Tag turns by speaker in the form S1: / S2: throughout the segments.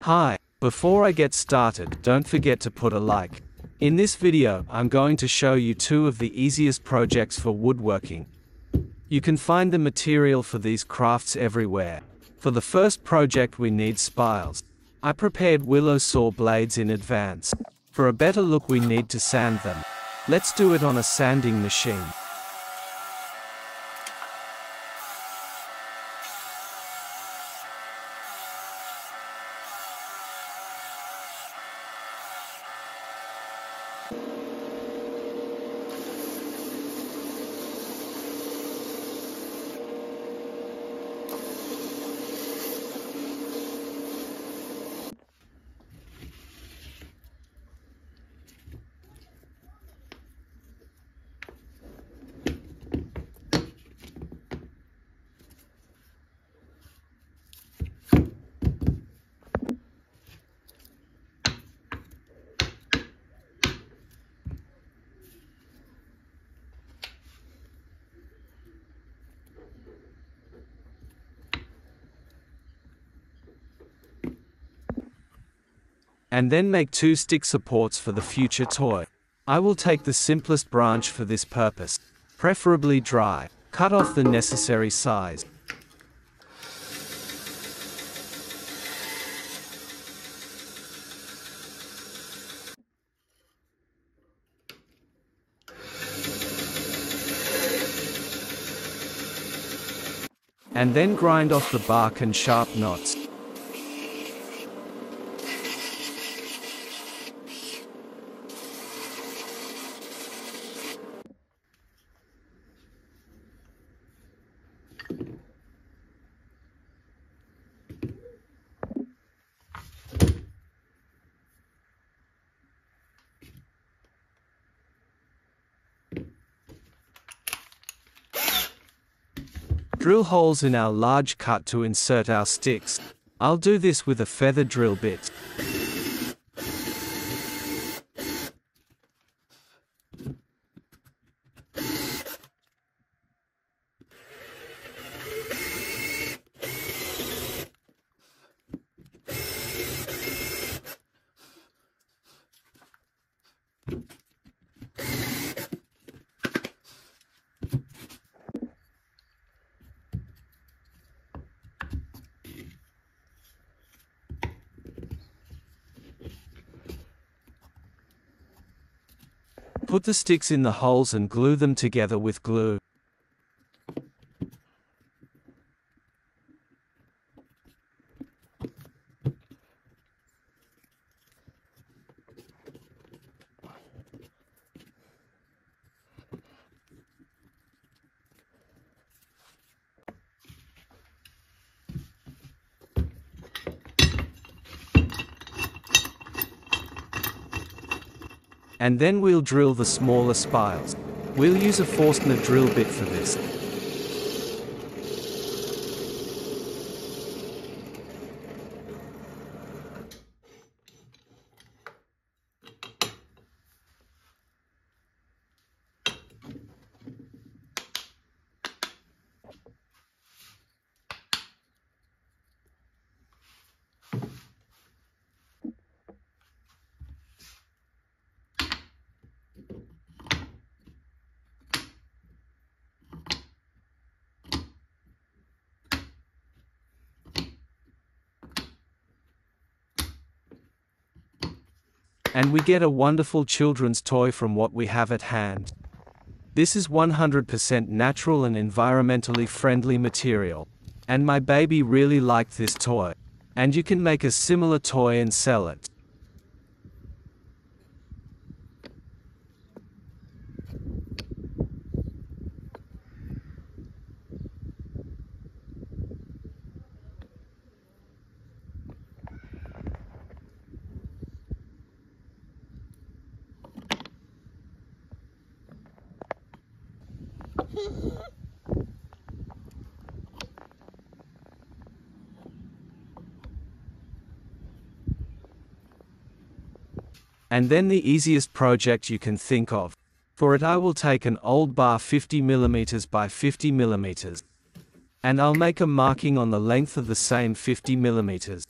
S1: Hi, before I get started, don't forget to put a like. In this video, I'm going to show you two of the easiest projects for woodworking. You can find the material for these crafts everywhere. For the first project we need spiles. I prepared willow saw blades in advance. For a better look we need to sand them. Let's do it on a sanding machine. And then make two stick supports for the future toy. I will take the simplest branch for this purpose, preferably dry. Cut off the necessary size. And then grind off the bark and sharp knots. Drill holes in our large cut to insert our sticks. I'll do this with a feather drill bit. Put the sticks in the holes and glue them together with glue. And then we'll drill the smaller spiles. We'll use a Forstner drill bit for this. And we get a wonderful children's toy from what we have at hand. This is 100% natural and environmentally friendly material. And my baby really liked this toy. And you can make a similar toy and sell it. And then the easiest project you can think of. For it I will take an old bar 50mm by 50mm. And I'll make a marking on the length of the same 50mm.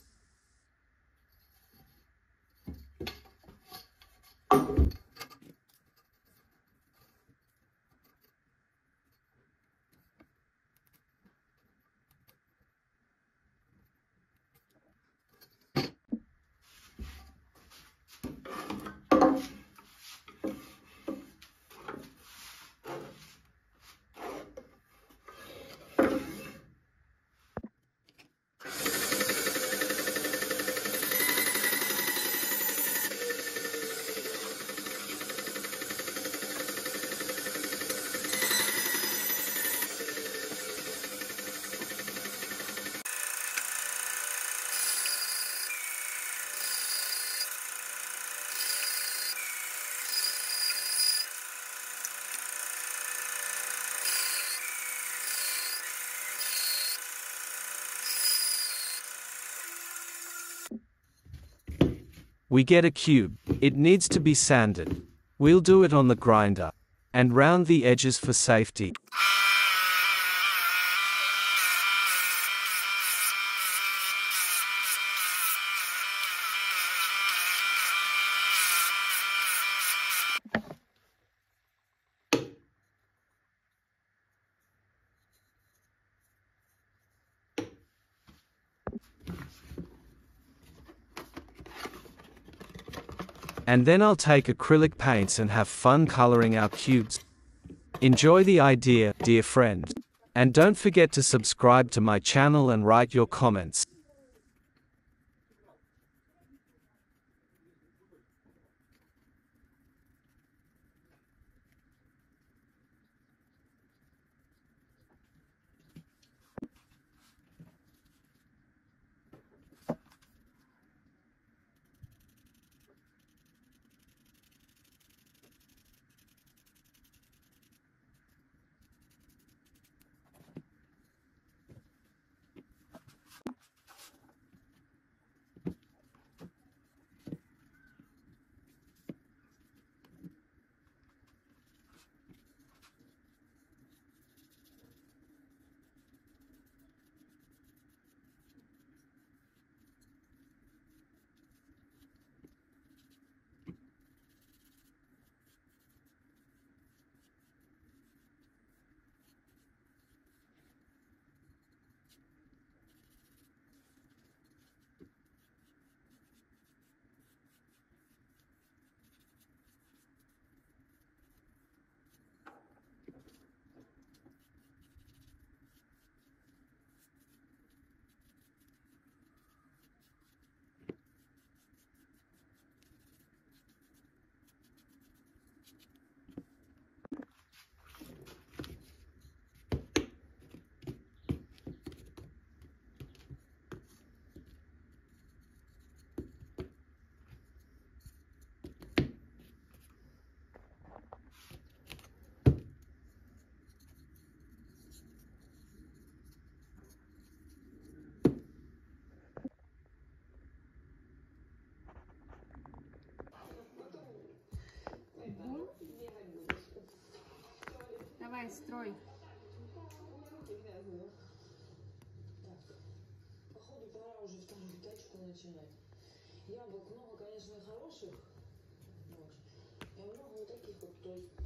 S1: We get a cube. It needs to be sanded. We'll do it on the grinder. And round the edges for safety. And then I'll take acrylic paints and have fun coloring our cubes. Enjoy the idea, dear friend. And don't forget to subscribe to my channel and write your comments.
S2: Давай, строй.
S3: Походу, пора уже вторую тачку начинать. Яблок много, конечно, хороших. Вот. И много вот таких вот, то есть